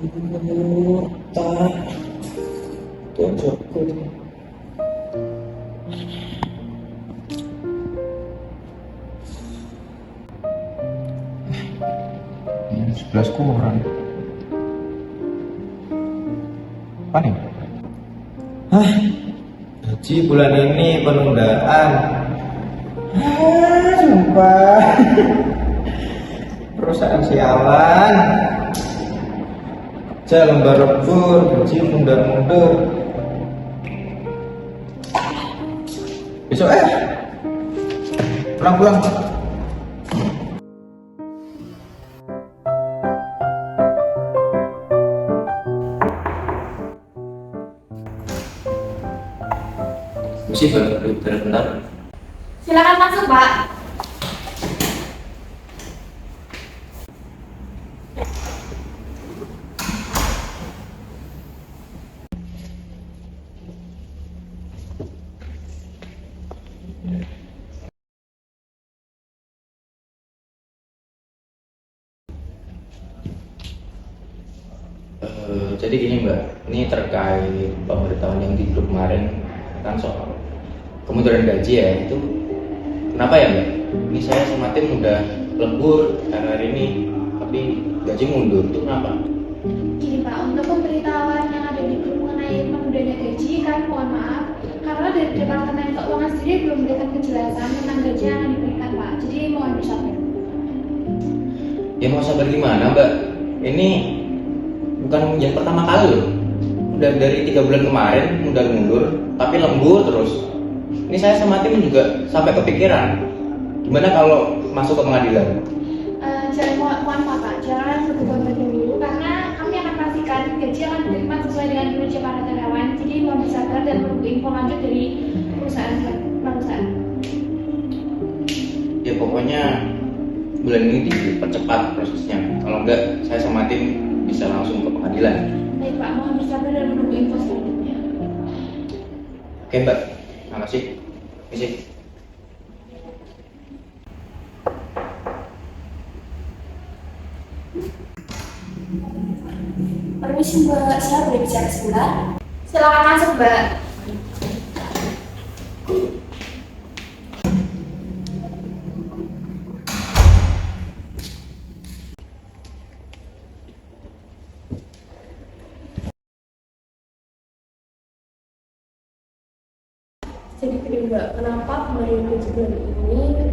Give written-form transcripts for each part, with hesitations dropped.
Tak, tunjukku. Ini 11 kurang. Apa nih? Hah? Gaji bulan ini penundaan. Sumpah. Perusahaan sialan. Kerja lembar lembur, gaji mundur-mundur. Besok pulang-pulang. Mesti benar-benar. Silakan masuk, Pak. Jadi gini Mbak, ini terkait pemberitahuan yang di grup kemarin kan soal kemunduran gaji ya, itu kenapa ya Mbak? Ini saya sama tim udah lembur hari ini, tapi gaji mundur, itu kenapa? Gini Pak, untuk pemberitahuan yang ada di grup mengenai penundaan gaji kan mohon maaf karena dari Departemen Keuangan sendiri belum memberikan kejelasan tentang gaji yang akan diberikan Pak. Jadi mohon bersabar. Ya mau sabar gimana Mbak? Ini bukan yang pertama kali loh. Udah dari 3 bulan kemarin mundur-mundur, tapi lembur terus. Ini saya sama tim juga sampai kepikiran, gimana kalau masuk ke pengadilan? Jangan mohon maaf Pak, jangan berdebat dulu karena kami akan pastikan gaji akan diterima sesuai dengan kinerja para karyawan. Jadi mohon bersabar dan menunggu info lanjut dari perusahaan. Ya pokoknya bulan ini dipercepat prosesnya. Kalau enggak, saya sama tim bisa langsung ke pengadilan. Baik Pak, mohon bersabar dan menunggu info selanjutnya. Oke Mbak, makasih. Misi. Permisi Mbak, saya boleh bicara sebentar? Silakan masuk Mbak. Jadi gini Mbak, kenapa kemarin gaji bulan ini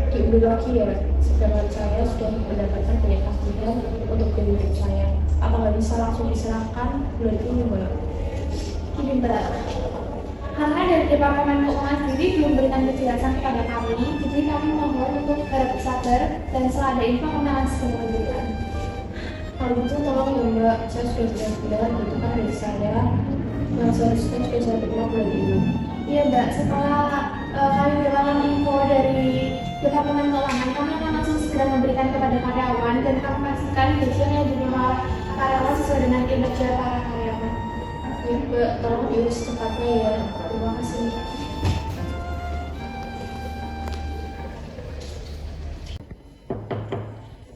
diundur lagi ya? Sedangkan saya sudah mendapatkan banyak tagihan untuk gaji hidup saya. Apa nggak bisa langsung diserahkan bulan ini Mbak? Gini Mbak, karena dari Departemen Keuangan sendiri belum memberikan kejelasan kepada kami, jadi kami mohon untuk bersabar dan setelah ada info kami akan segera memberikan. Kalau gitu tolong ya Mbak, saya sudah benar-benar membutuhkan dari saya yang seharusnya sudah saya terima bulan ini. Iya Mbak, setelah kami mendapatkan info dari Departemen Keuangan, kami akan langsung segera memberikan kepada karyawan dan kami pastikan gaji yang diterima karyawan sesuai dengan kinerja para karyawan. Ya Mbak, tolong diurus secepatnya ya. Terima kasih.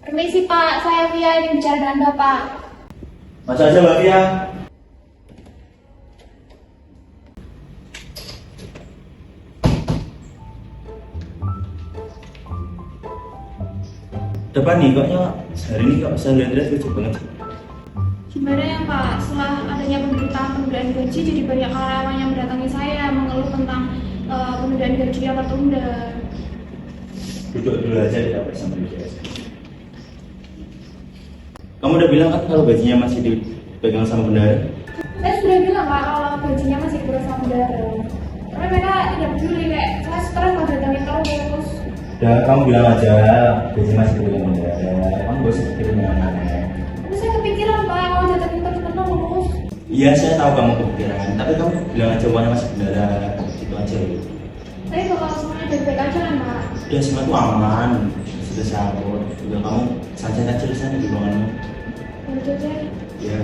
Permisi Pak, saya Via ingin bicara dengan Bapak. Masa aja Mbak Tia. Depan nih, kayaknya sehari ini kok saya lihat-lihat lucu banget. Gimana ya Pak, setelah adanya pemberitaan penundaan gaji, jadi banyak karyawan yang mendatangi saya mengeluh tentang penundaan gaji yang tertunda. Duduk dulu aja di dapur sama dia. Kamu udah bilang kan kalau gajinya masih dipegang sama bendahara? Saya sudah bilang Pak kalau gajinya masih kurang sama bendahara. Karena mereka tidak peduli, kayak saya sekarang mau datangin terus. Udah kamu bilang aja gaji masih dipegang bendahara. Kamu gak usah pikirin yang aneh-aneh. Tapi saya kepikiran Pak, mau datangin terus. Iya saya tahu kamu kepikiran, tapi kamu bilang aja uangnya masih bendahara. Itu aja. Tapi bakal semuanya baik-baik aja kan Pak? Udah semua tuh aman. Sudah sahur. Udah kamu santai aja di sana di ruanganmu. Gitu aja. Ya.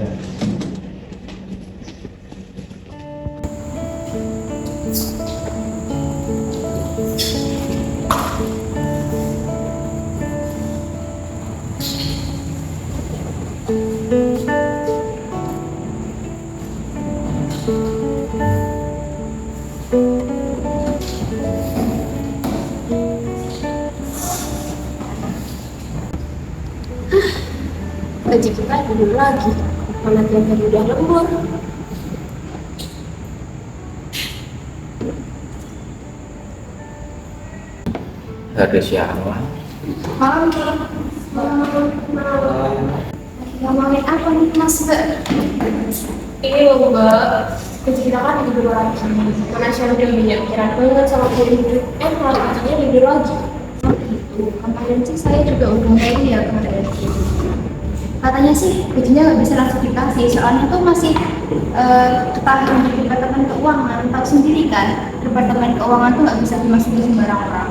Thank you. gaji kita dulu lagi. Mana tiap hari udah lembur. Ada siapa? Malam, ngomongin apa nih Mas Mbak? Ini loh Mbak, gaji kita kan libur lagi. Mana saya udah banyak pikiran banget sama guru hidup. Malah gajinya libur lagi. Kemarin sih saya juga udah tahu ya kemarin. Katanya sih gajinya nggak bisa langsung dikasih, soalnya tuh masih ketahan di departemen keuangan. Tahu sendiri kan, departemen keuangan tuh nggak bisa dimasuki sembarang orang.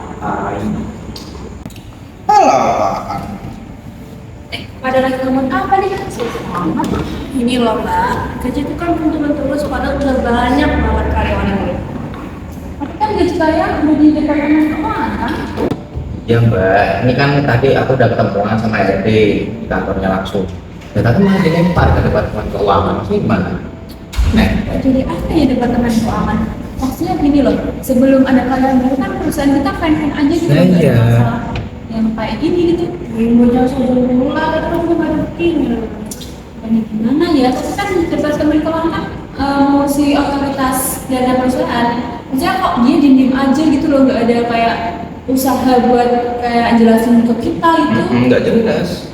Pada lagi ngomong apa nih? Sama. Ini loh Mbak, gaji itu kan belum terus padahal udah banyak banget karyawan yang belum. Tapi kan gaji saya udah di departemen keuangan. Ya Mbak, ini kan tadi aku udah ketemuan sama RD di kantornya langsung. Ya tadi malah dilempar ke departemen keuangan, maksudnya gimana? Jadi apa ya departemen keuangan? Maksudnya gini loh, sebelum ada karyawan baru kan perusahaan kita fine-fine aja gitu. Nah, nggak ada iya. masalah yang kayak gini gitu. Mau jauh sebelum mulai, terus juga ada buktinya. Dan gimana ya? Tapi kan departemen keuangan kan si otoritas dana perusahaan. Maksudnya kok dia diem aja gitu loh, nggak ada kayak usaha buat kayak jelasin ke kita gitu. Nggak jelas.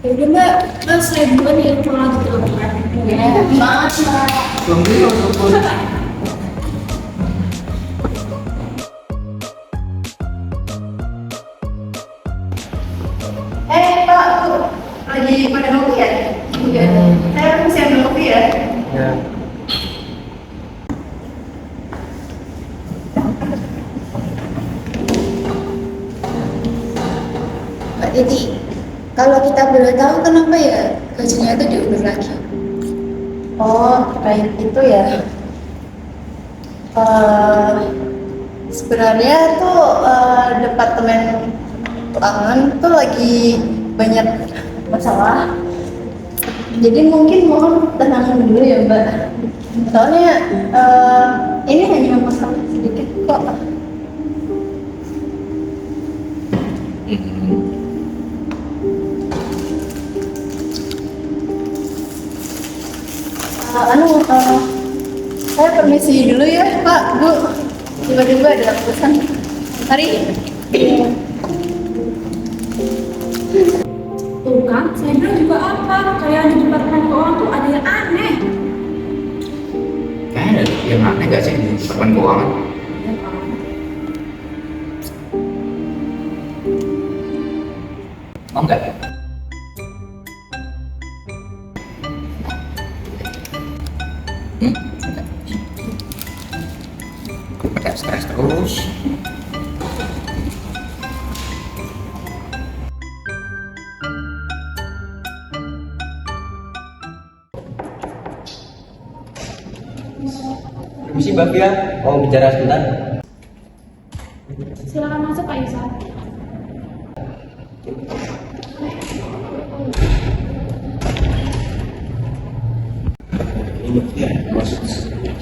Ya udah Mbak, saya duluan ya pulang gitu loh. Ya, banget Mbak. Belum dulu, Pak, tuh lagi pada ngopi ya? Iya. Saya mesti ambil kopi ya. Ya. Mbak Titi, kalau kita boleh tahu kenapa ya gajinya itu diundur lagi? Oh, terkait itu ya. Sebenarnya tuh departemen keuangan tuh lagi banyak masalah. Jadi mungkin mohon tenang dulu ya Mbak. Soalnya ini hanya masalah sedikit kok. Saya permisi dulu ya Pak, Bu. Tiba-tiba ada pesan. Mari. Tuh kan, saya bilang juga apa? Kayak di departemen keuangan tuh ada yang aneh. Kayaknya ada yang aneh nggak sih di departemen keuangan? Oh enggak? Enggak stres terus. Permisi Mbak Fia, mau bicara sebentar? Silakan masuk Pak Yusa.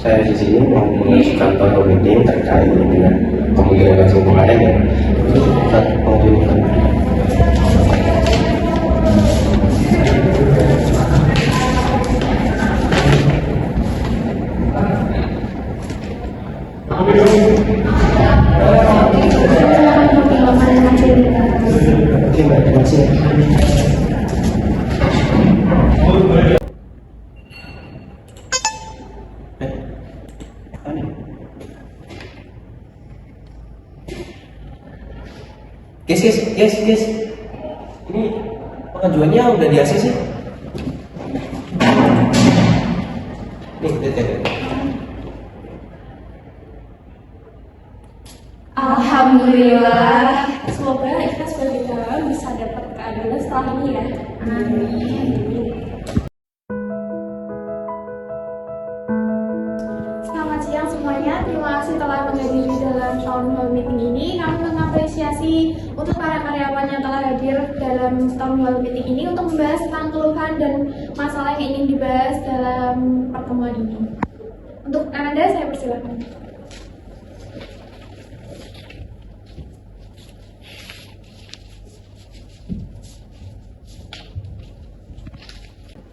Saya di sini mau mengisi kantor meeting terkait dengan pemanggilan langsung kemarin ya. Saat pemanggilan. Oke Mbak, terima kasih. Guys. Ini pengajuannya udah di ACC sih? Nih, lihat. Alhamdulillah. Semoga kita sebagai karyawan bisa dapat keadilan setelah ini ya. Selamat siang semuanya. Terima kasih telah menghadiri dalam town hall meeting ini. Kami mengapresiasi untuk para karyawan yang telah hadir dalam town hall meeting ini untuk membahas tentang keluhan dan masalah yang ingin dibahas dalam pertemuan ini. Untuk Anda, saya persilakan.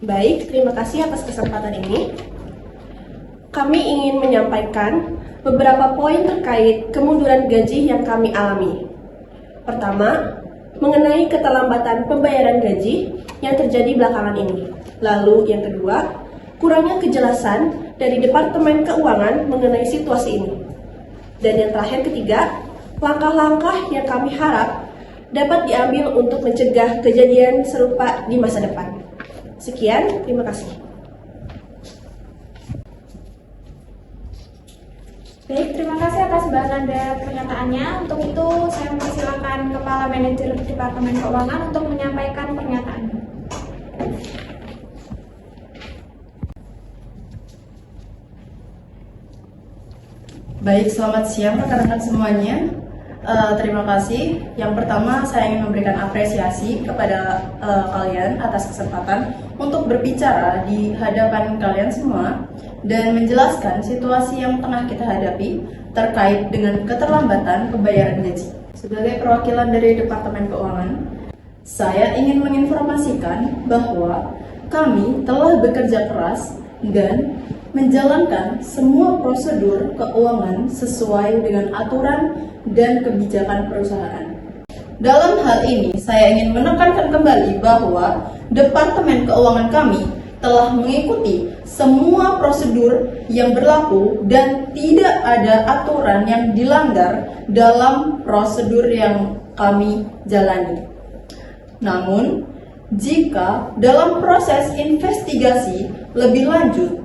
Baik, terima kasih atas kesempatan ini. Kami ingin menyampaikan beberapa poin terkait kemunduran gaji yang kami alami. Pertama, mengenai keterlambatan pembayaran gaji yang terjadi belakangan ini. Lalu yang kedua, kurangnya kejelasan dari Departemen Keuangan mengenai situasi ini. Dan yang terakhir ketiga, langkah-langkah yang kami harap dapat diambil untuk mencegah kejadian serupa di masa depan. Sekian, terima kasih. Baik, terima kasih atas Mbak Nanda pernyataannya. Untuk itu, saya mempersilakan Kepala Manajer Departemen Keuangan untuk menyampaikan pernyataannya. Baik, selamat siang rekan-rekan semuanya. Terima kasih. Yang pertama, saya ingin memberikan apresiasi kepada kalian atas kesempatan untuk berbicara di hadapan kalian semua dan menjelaskan situasi yang tengah kita hadapi terkait dengan keterlambatan pembayaran gaji. Sebagai perwakilan dari Departemen Keuangan, saya ingin menginformasikan bahwa kami telah bekerja keras dan menjalankan semua prosedur keuangan sesuai dengan aturan dan kebijakan perusahaan. Dalam hal ini, saya ingin menekankan kembali bahwa Departemen Keuangan kami telah mengikuti semua prosedur yang berlaku dan tidak ada aturan yang dilanggar dalam prosedur yang kami jalani. Namun, jika dalam proses investigasi lebih lanjut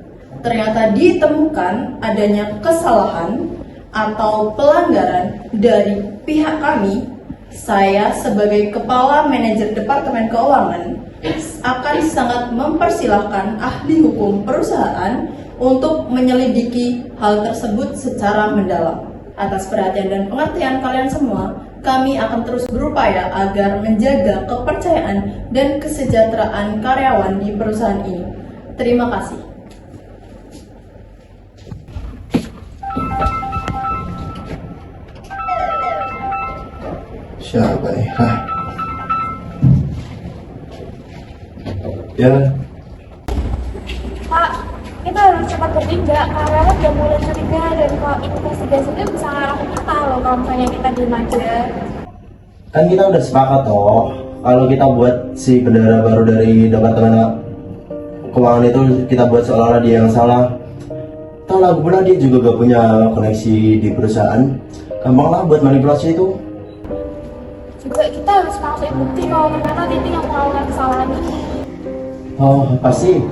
ternyata ditemukan adanya kesalahan atau pelanggaran dari pihak kami, saya sebagai Kepala Manajer Departemen Keuangan akan sangat mempersilahkan ahli hukum perusahaan untuk menyelidiki hal tersebut secara mendalam. Atas perhatian dan pengertian kalian semua, kami akan terus berupaya agar menjaga kepercayaan dan kesejahteraan karyawan di perusahaan ini. Terima kasih. Siapa nih? Ya, Pak, kita harus cepat bertindak. Karyawan udah mulai curiga dan kalau investigasi itu bisa ngarah ke kita loh kalau misalnya kita diem aja. kan kita udah sepakat toh kalau kita buat si bendara baru dari Departemen Keuangan itu kita buat seolah-olah dia yang salah. Tahu lah pula dia juga gak punya koneksi di perusahaan. Gampang lah buat manipulasi itu. Juga kita harus paksain bukti kalau ternyata Titi yang melakukan kesalahan ini. Oh, pasti.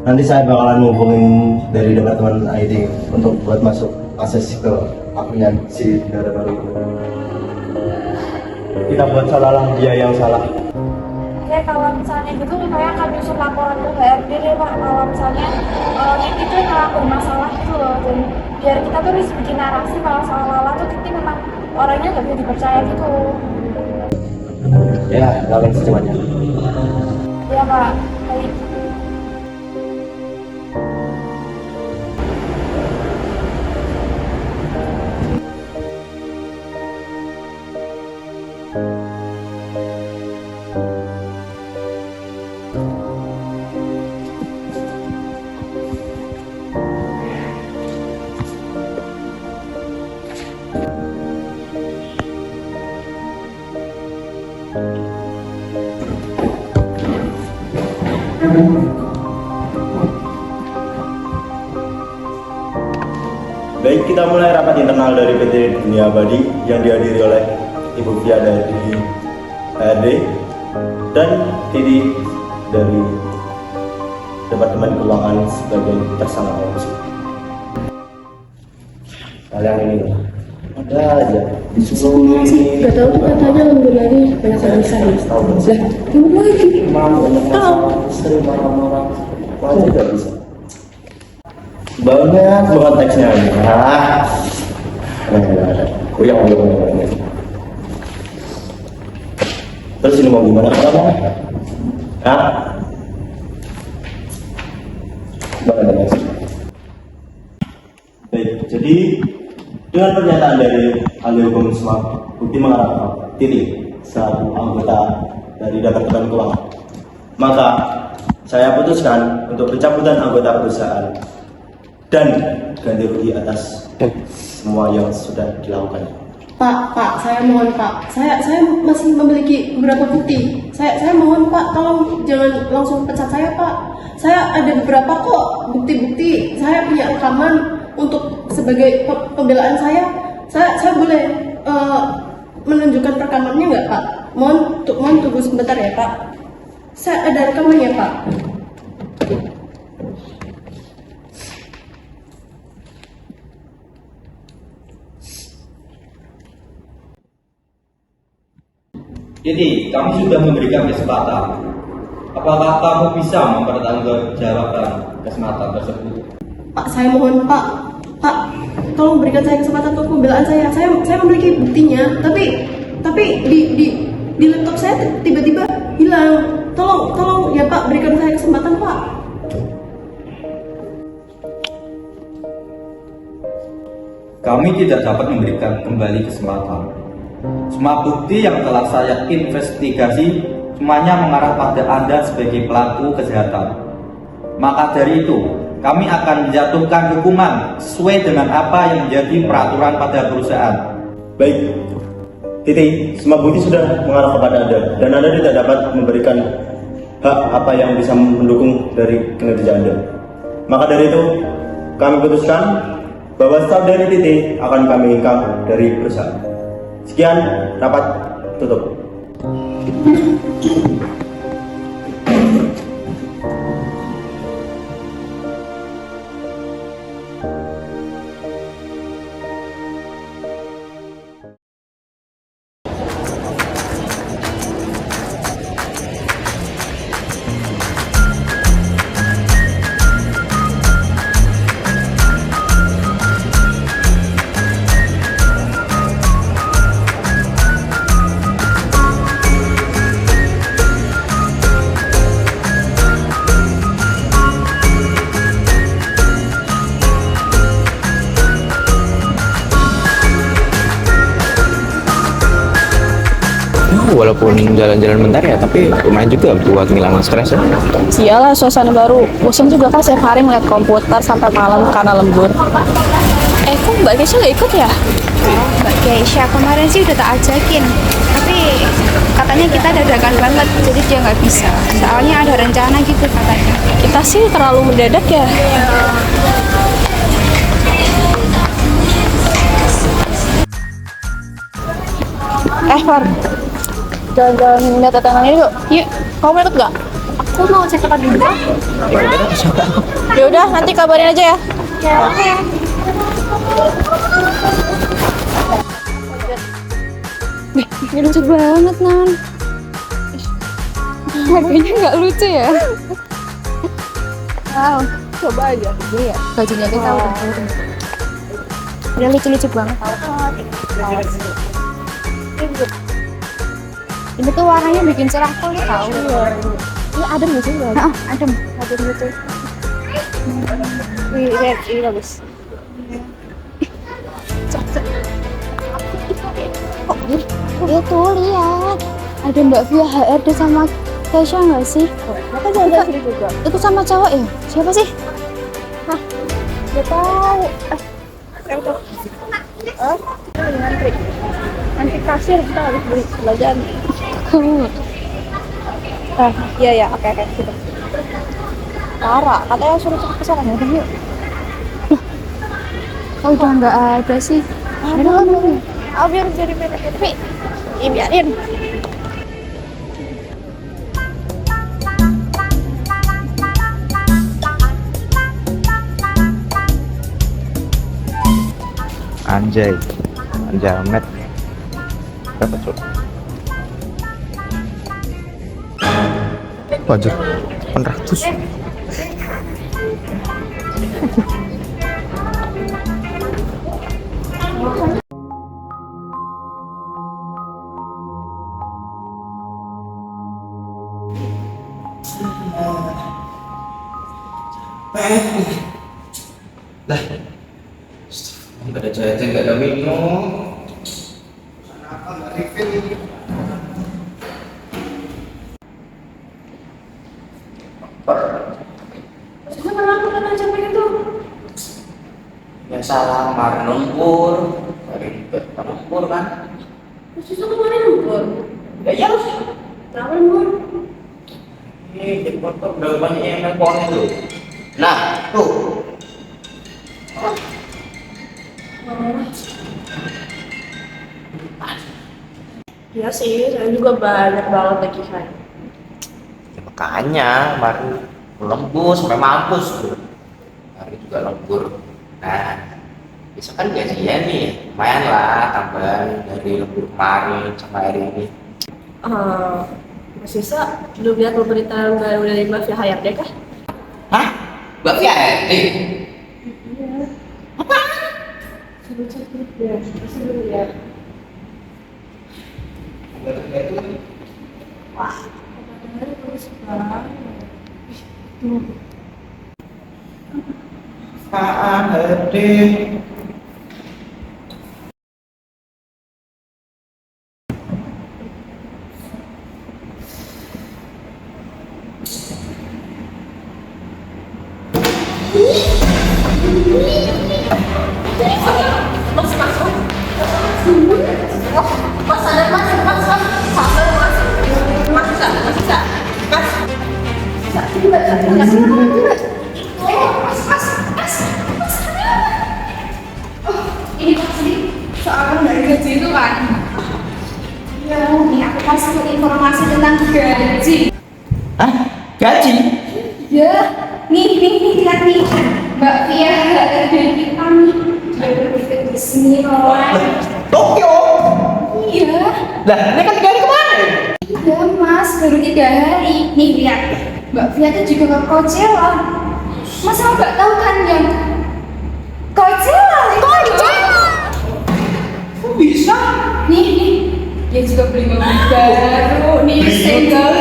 Nanti saya bakalan hubungin dari Departemen IT untuk buat masuk akses ke akunnya si bendara baru itu. Kita buat seolah-olah dia yang salah. Ya kalau misalnya gitu kayak akan nyusun laporan ke HRD deh Pak, kalau misalnya Titi tuh memang bermasalah gitu loh, dan biar kita tuh harus bikin narasi kalau seolah-olah tuh Titi memang orangnya nggak bisa dipercaya gitu. Ya, lakuin secepatnya. Ya Pak, baik. Baik, kita mulai rapat internal dari PT Dunia Abadi yang dihadiri oleh Ibu Fia dari HRD dan Titi dari Departemen Keuangan sebagai tersangka korupsi. Kalian ini loh, ada aja disuruh ini. Gak tahu katanya lembur lagi banyak urusan. Lah, lembur lagi. Sering marah-marah, wajib gak bisa. Banget teksnya ini. Kuyang. Terus ini mau gimana kamu? Hah? Gimana? Baik, jadi dengan pernyataan dari ahli hukum semua, bukti mengarah Titi selaku anggota dari Departemen Keuangan, maka saya putuskan untuk pencabutan anggota perusahaan dan ganti rugi atas semua yang sudah dilakukan. Pak, saya mohon Pak, saya masih memiliki beberapa bukti. Saya mohon Pak, tolong jangan langsung pecat saya Pak. Saya ada beberapa kok bukti-bukti. Saya punya rekaman untuk sebagai pembelaan saya. Saya boleh menunjukkan rekamannya nggak Pak? Mohon tunggu sebentar ya Pak. Saya ada rekamannya Pak. Jadi, kami sudah memberikan kesempatan. Apakah kamu bisa mempertanggungjawabkan kesempatan tersebut? Pak, saya mohon Pak, tolong berikan saya kesempatan untuk pembelaan saya. Saya memiliki buktinya, tapi di laptop saya tiba-tiba hilang. Tolong ya Pak, berikan saya kesempatan Pak. Kami tidak dapat memberikan kembali kesempatan. Semua bukti yang telah saya investigasi semuanya mengarah pada Anda sebagai pelaku kejahatan. Maka dari itu, kami akan menjatuhkan hukuman sesuai dengan apa yang menjadi peraturan pada perusahaan. Baik, titik, semua bukti sudah mengarah kepada Anda dan Anda tidak dapat memberikan hak apa yang bisa mendukung dari kinerja Anda. Maka dari itu, kami putuskan bahwa staf dari titik akan kami ingkar dari perusahaan. Sekian, rapat tutup. Walaupun jalan-jalan bentar ya, tapi lumayan juga buat ngilangin stres ya. Iyalah, suasana baru. Bosan juga kan setiap hari ngeliat komputer sampai malam karena lembur. Kok Mbak Keisha nggak ikut ya? Mbak Keisha kemarin sih udah tak ajakin, tapi katanya kita dadakan banget, jadi dia nggak bisa. Soalnya ada rencana gitu katanya. Kita sih terlalu mendadak ya. Far, jalan-jalan lihat tetangan ini yuk. Yuk, kamu mau ikut nggak? Aku mau cek tempat dulu. Ya udah, nanti kabarin aja ya. Ya, oke. Ini lucu banget, Nan. Harganya nggak lucu ya? Wow, coba aja. Iya, bajunya kita udah turun. Udah lucu-lucu banget. Ini tuh warnanya bikin cerah kulit tahu. Ini adem nggak sih? Adem gitu. Ini bagus. Itu lihat, ada Mbak Via HRD sama Keisha nggak sih? Maka jalan sini juga. Itu sama cowok ya? Siapa sih? Gak tahu. Ngantri. Nanti kasir kita harus beli belanjaan. Iya, oke, gitu. Tara, katanya suruh cepet kesana ya, udah yuk. Oh udah nggak ada sih. Biar jadi beda-beda. Tapi, biarin. Anjay, Anjamet. Berapa coba? Wajar, 800. Lah, nggak ada jajan, nggak ada minum. Kenapa nggak refill ini? salah kemarin lembur, hari juga lembur kan? Terus itu kemarin lembur. Ya iya harus. Kenapa lembur? Jadi kotor udah banyak yang nelpon itu. Nah, tuh. Iya sih, saya juga banyak banget tagihan. Ya, makanya kemarin lembur sampai mampus tuh. Hari juga lembur. Nah, besok kan gajian nih, lumayan lah tambahan dari lembur kemarin sama hari ini. Mas Isa, belum lihat berita yang baru dari Mbak Fia Hayatnya kah? Hah? Mbak Fia? Iya. Apa? Sebut-sebut ya, masih belum lihat. Wah, kemarin bagus banget. Tuh. Apaan, Herde? Ini pasti soal dari gaji itu kan? Ya, nih aku kasih informasi tentang gaji. Hah? Gaji? Ya, nih, lihat nih. Mbak Fia dari kita nih. Dia berpikir di sini loh. Tokyo? Iya. Lah, ini kan 3 hari kemarin. Iya mas, baru 3 hari. Nih lihat, Mbak Fia tuh juga ke Coachella. Masa nggak tahu kan yang Coachella? Kok bisa? Nih, dia juga beli mobil baru. Nih single.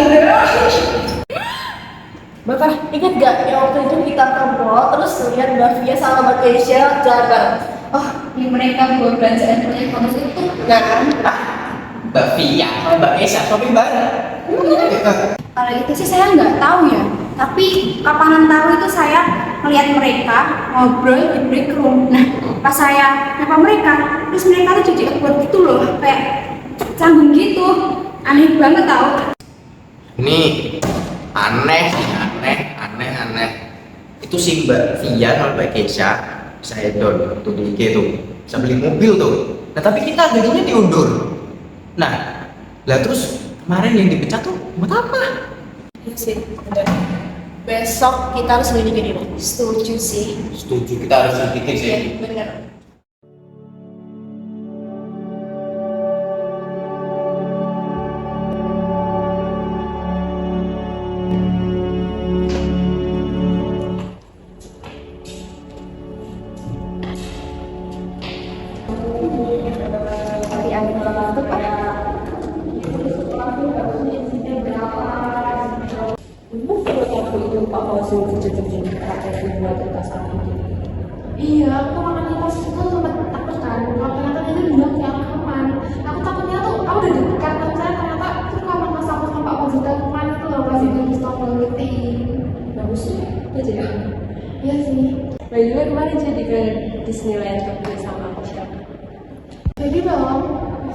Bapak ingat gak yang waktu itu kita ke mall terus lihat Mbak Fia sama Mbak Keisha jalan bareng? Oh, ini mereka buat belanjaan proyek bonus itu, nggak kan? Mbak Fia, Mbak Esa, shopping bareng. Kalau itu sih saya nggak tahu ya. Tapi kapanan tahu itu saya melihat mereka ngobrol di break room. Nah, pas saya nyapa mereka, terus mereka tuh jadi awkward gitu loh, kayak canggung gitu. Aneh banget tau. Ini aneh. Itu si Mbak Fia sama Mbak Kesha saya download tuh di IG tuh, bisa beli mobil tuh. Nah tapi kita gajinya diundur. Nah, lah terus kemarin yang dipecat tuh buat apa? Iya sih, bener. Besok kita harus lidikin ini. Setuju sih. Setuju, kita harus bikin sih. Iya, bener. Tapi angin terlalu Iya, aku makanya pas itu sempat takut kan. Kalau ternyata dia bilang yang aman. Aku takutnya tuh, aku udah dekat kan saya ternyata terus kapan pas aku sama Pak Wajida kemana tuh loh pas itu di stop ngeting. bagus ya, itu ya. Iya sih. By the way, kemarin jadi ke Disneyland Tokyo sama aku siapa? Jadi dong,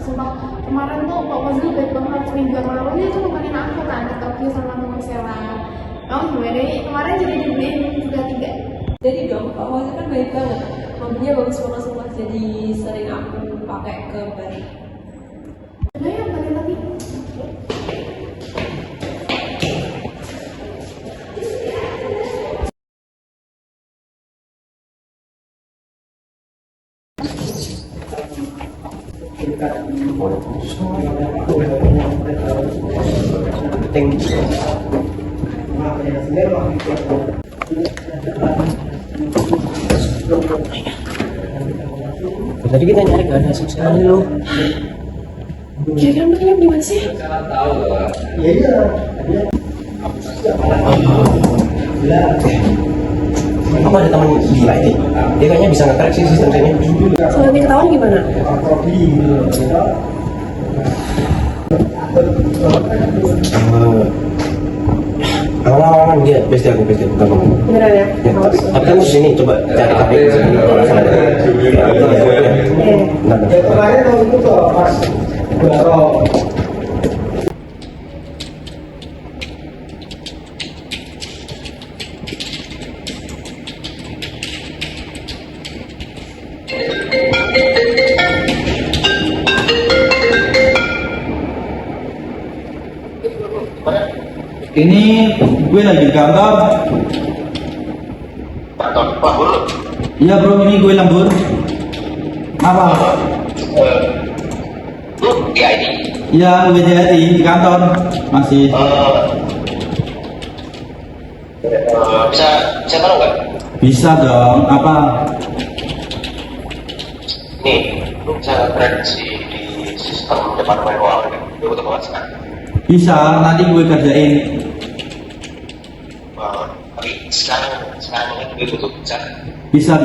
sumpah kemarin tuh Pak Wajida baik banget. Seminggu yang lalu dia tuh nemenin aku kan ke Tokyo sama teman Sela. Oh gimana nih, kemarin jadi dibeliin juga 3. Jadi dong, Pak Wajid kan baik banget. Mobilnya bagus banget semua, jadi sering aku pakai ke Bali. Nah ya, tapi Tadi kita nyari gak ada sekali loh. Kira-kira mereka di mana sih? Apa ada teman gila ini? Dia kayaknya bisa nge-track sih sistem sini. Kalau nanti ketahuan gimana? Aman, dia pasti aku gampang. Beneran ya? Ya, tapi kamu sini coba cari KPI di sini kalau nggak salah. Nah, kemarin waktu itu tuh pas baru Ini gue lagi di kantor. Pak Bro. Iya bro, ini gue lembur. Apa? Lu di ID. Iya, gue jadi di kantor masih. Bisa tahu nggak? Bisa dong. Apa? Nih, lu bisa prediksi di sistem departemen keuangan kan? Gue butuh banget sekarang. Bisa, nanti gue kerjain. Tapi sekarang ini gue butuh bisa. Bisa.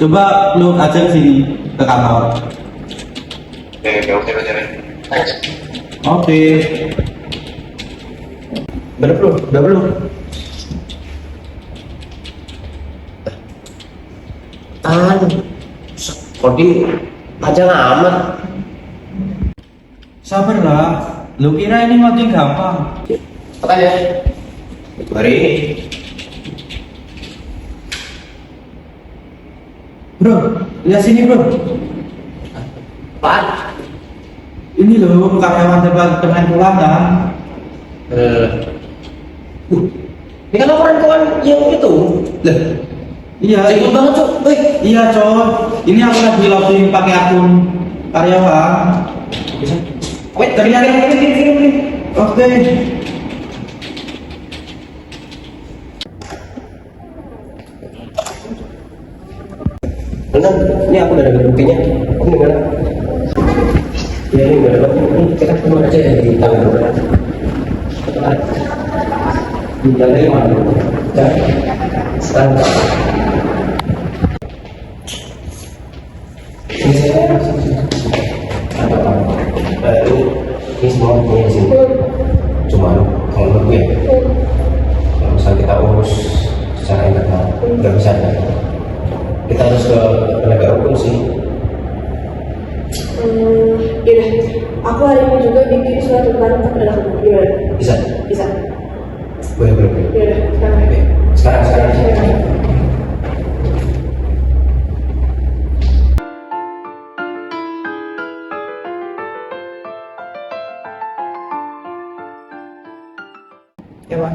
Coba lu aja ke sini ke kantor. Oke. Thanks. Oke. udah belum Kodim aja amat. Sabarlah. Lu kira ini ngoding gampang? Makanya hari ini Bro, lihat sini bro. Pak. Ini loh karyawan departemen keuangan. Ini kan laporan keuangan yang itu. Lah, Iya, ribet banget cok. iya cowok. Ini aku lagi login pakai akun karyawan. Wait, Ternyata ini. Oke. Benar, ini aku udah dapat buktinya. Ini gimana? Ya ini udah dapat. Ini kita ketemu aja ya di tanggal berapa? Di tanggal 5. Ya. Sekarang. Ini saya. Ini semua punya di sini. Cuman kalau menurut gue, kalau misalnya kita urus secara internal, nggak bisa ya. Kita harus ke penegak hukum sih. Yaudah, aku hari ini juga bikin surat tuntutan ke penegak hukum. Gimana? Bisa. Boleh. Yaudah, sekarang. Oke. Sekarang. Ya Pak.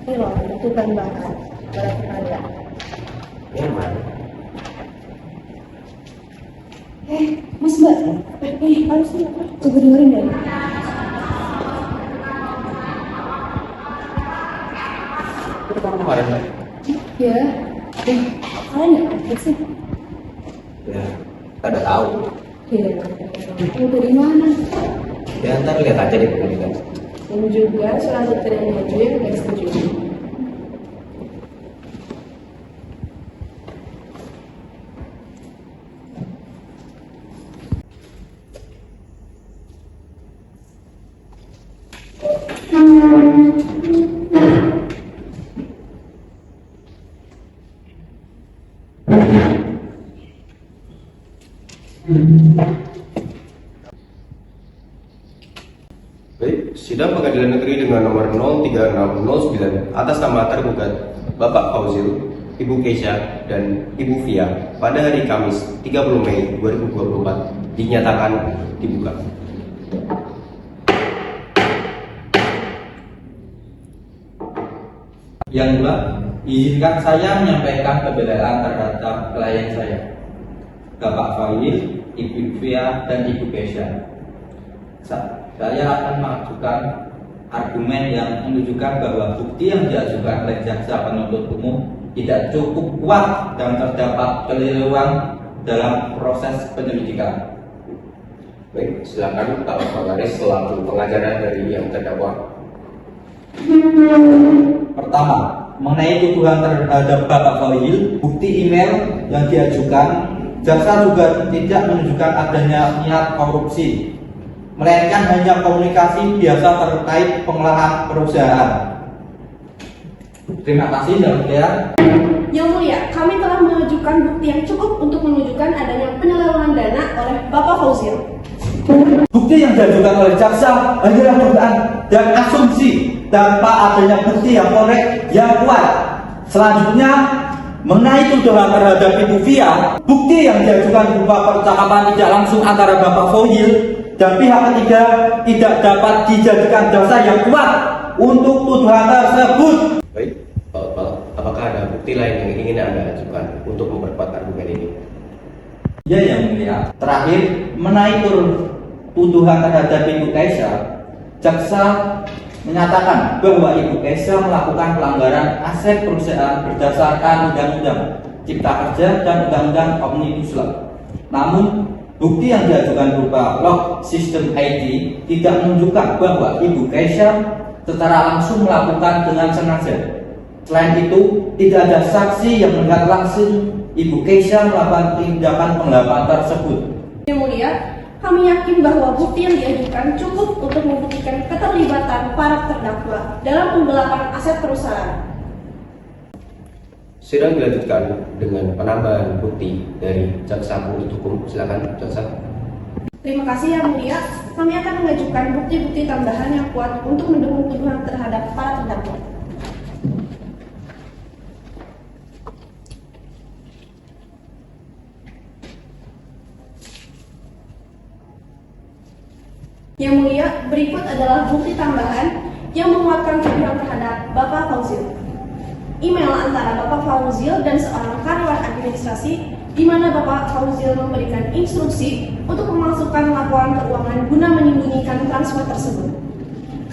Ini loh, itu kan bahan. Ada. Yang mana? Mas Mbak, harusnya coba dengerin deh. Itu kamu kemarin Mbak? Ya, kalian ya, sih. Ya, kita udah tahu. Iya, kamu dari mana? Ya ntar lihat aja di pengadilan. Dan juga surat tuntutan yang juga yang gak setuju. Baik, sidang pengadilan negeri dengan nomor 03609 atas nama tergugat Bapak Fauzil, Ibu Keisha, dan Ibu Via pada hari Kamis 30 Mei 2024 dinyatakan dibuka. Yang kedua, izinkan saya menyampaikan kebenaran terhadap klien saya, Bapak Fauzil, Ibu Via, dan Ibu Keisha. Saya akan mengajukan argumen yang menunjukkan bahwa bukti yang diajukan oleh jaksa penuntut umum tidak cukup kuat dan terdapat keliruan dalam proses penyelidikan. Baik, silakan Pak Fawaris selaku pengacara dari yang terdakwa. Pertama, mengenai tuduhan terhadap Bapak Fauzil, bukti email yang diajukan, jaksa juga tidak menunjukkan adanya niat korupsi, melainkan hanya komunikasi biasa terkait pengolahan perusahaan. Terima kasih Yang Mulia. Yang Mulia, kami telah mengajukan bukti yang cukup untuk menunjukkan adanya penyelewengan dana oleh Bapak Fauzil. Bukti yang diajukan oleh jaksa hanyalah dugaan dan asumsi tanpa adanya bukti yang korek yang kuat. Selanjutnya, mengenai tuduhan terhadap Ibu Via, bukti yang diajukan berupa percakapan tidak langsung antara Bapak Fauzil dan pihak ketiga tidak dapat dijadikan dasar yang kuat untuk tuduhan tersebut. Baik, Pak Utpal, apakah ada bukti lain yang ingin Anda ajukan untuk memperkuat argumen ini? Ya Yang Mulia. Terakhir, mengenai tuduhan terhadap Ibu Kaisha, jaksa menyatakan bahwa Ibu Kaisha melakukan pelanggaran aset perusahaan berdasarkan Undang-Undang Cipta Kerja dan Undang-Undang Omnibus Law. Namun, bukti yang diajukan berupa log sistem ID tidak menunjukkan bahwa Ibu Kaisha secara langsung melakukan dengan sengaja. Selain itu, tidak ada saksi yang melihat langsung Ibu Kaisha melakukan tindakan penggelapan tersebut. Yang Mulia, kami yakin bahwa bukti yang diajukan cukup untuk membuktikan keterlibatan para terdakwa dalam penggelapan aset perusahaan. Sidang dilanjutkan dengan penambahan bukti dari jaksa penuntut hukum. Silakan, jaksa. Terima kasih Yang Mulia, kami akan mengajukan bukti-bukti tambahan yang kuat untuk mendukung tuduhan terhadap para terdakwa. Yang Mulia, berikut adalah bukti tambahan yang menguatkan tuduhan terhadap Bapak Fauzil. Email antara Bapak Fauzil dan seorang karyawan administrasi di mana Bapak Fauzil memberikan instruksi untuk memasukkan laporan keuangan guna menyembunyikan transfer tersebut.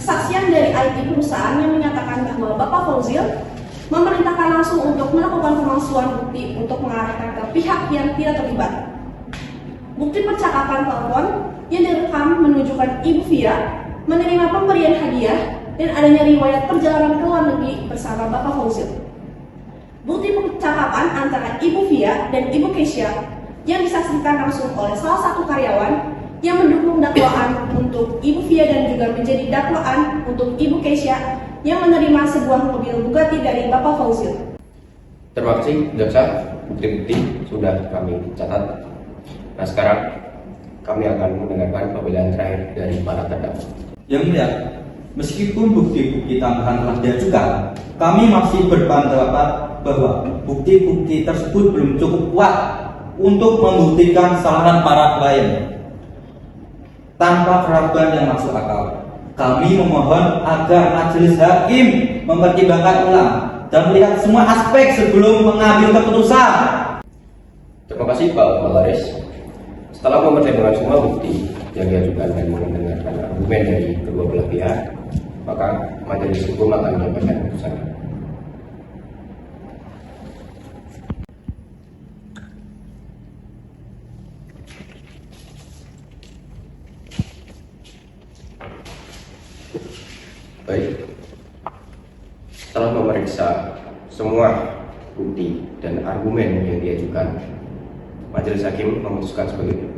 Kesaksian dari IT perusahaan yang menyatakan bahwa Bapak Fauzil memerintahkan langsung untuk melakukan pemalsuan bukti untuk mengarahkan ke pihak yang tidak terlibat. Bukti percakapan telepon yang direkam menunjukkan Ibu Via menerima pemberian hadiah dan adanya riwayat perjalanan ke luar negeri bersama Bapak Fauzil. Bukti percakapan antara Ibu Via dan Ibu Keisha yang disaksikan langsung oleh salah satu karyawan yang mendukung dakwaan untuk Ibu Via dan juga menjadi dakwaan untuk Ibu Keisha yang menerima sebuah mobil Bugatti dari Bapak Fauzil. Terima kasih, jaksa. Bukti-bukti sudah kami catat. Nah, sekarang kami akan mendengarkan pembelaan terakhir dari para terdakwa. Yang Mulia, meskipun bukti-bukti tambahan telah diajukan, kami masih berpendapat bahwa bukti-bukti tersebut belum cukup kuat untuk membuktikan kesalahan para klien. Tanpa keraguan yang masuk akal, kami memohon agar majelis hakim mempertimbangkan ulang dan melihat semua aspek sebelum mengambil keputusan. Terima kasih Pak Malaris. Setelah mempertimbangkan semua bukti yang diajukan dan mendengarkan argumen dari kedua belah pihak, maka majelis hukum akan menyampaikan keputusan. Baik, setelah memeriksa semua bukti dan argumen yang diajukan, majelis hakim memutuskan sebagai berikut.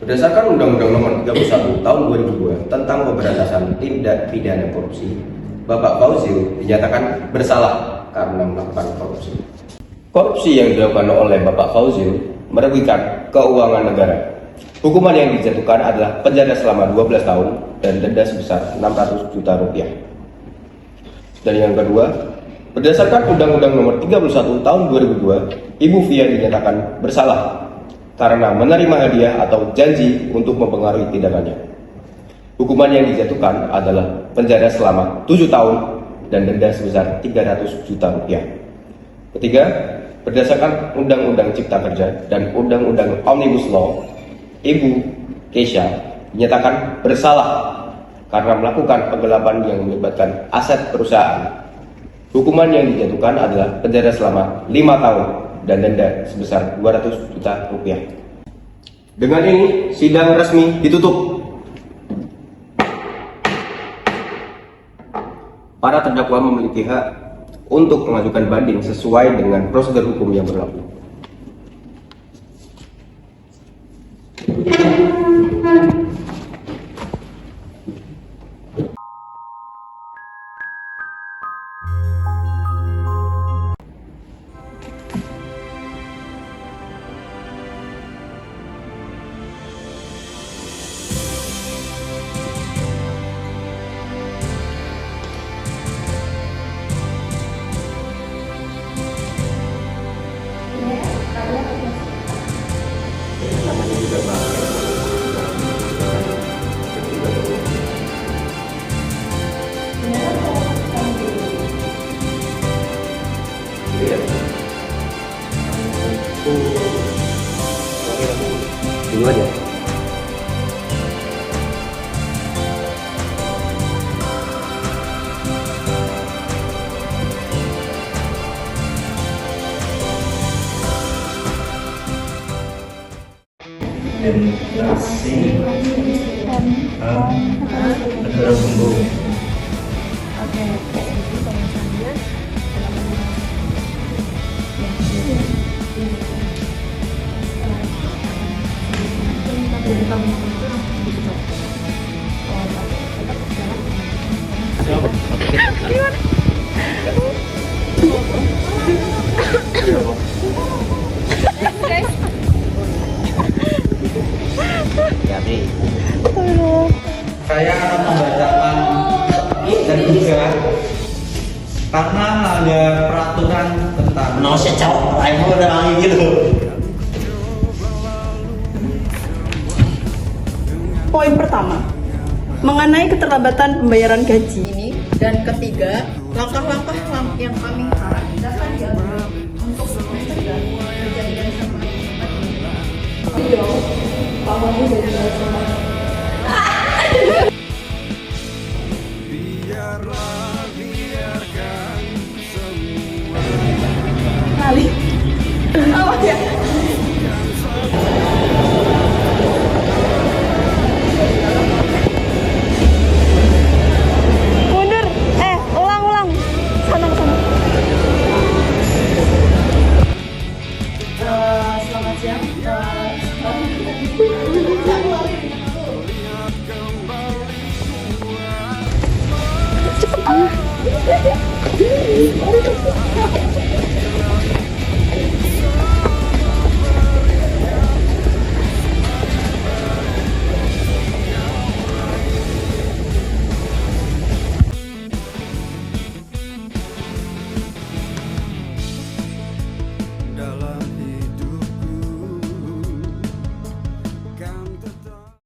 Berdasarkan Undang-Undang Nomor 31 Tahun 2002 tentang Pemberantasan Tindak Pidana Korupsi, Bapak Fauzil dinyatakan bersalah karena melakukan korupsi. Korupsi yang dilakukan oleh Bapak Fauzil merugikan keuangan negara. Hukuman yang dijatuhkan adalah penjara selama 12 tahun dan denda sebesar 600 juta rupiah. Dan yang kedua, berdasarkan Undang-Undang Nomor 31 Tahun 2002, Ibu Via dinyatakan bersalah karena menerima hadiah atau janji untuk mempengaruhi tindakannya. Hukuman yang dijatuhkan adalah penjara selama 7 tahun dan denda sebesar 300 juta rupiah. Ketiga, berdasarkan Undang-Undang Cipta Kerja dan Undang-Undang Omnibus Law, Ibu Keisha dinyatakan bersalah karena melakukan penggelapan yang melibatkan aset perusahaan. Hukuman yang dijatuhkan adalah penjara selama 5 tahun dan denda sebesar 200 juta rupiah. Dengan ini, sidang resmi ditutup. Para terdakwa memiliki hak untuk mengajukan banding sesuai dengan prosedur hukum yang berlaku. Generasi negara bumbu. Saya akan membacakan dan juga karena ada peraturan tentang Poin pertama, mengenai keterlambatan pembayaran gaji ini, dan ketiga, langkah-langkah yang kami harap dapat diambil untuk mencegah terjadinya sama kali. Oh ya. Mundur. Ulang. Sana. Selamat siang. Cepet.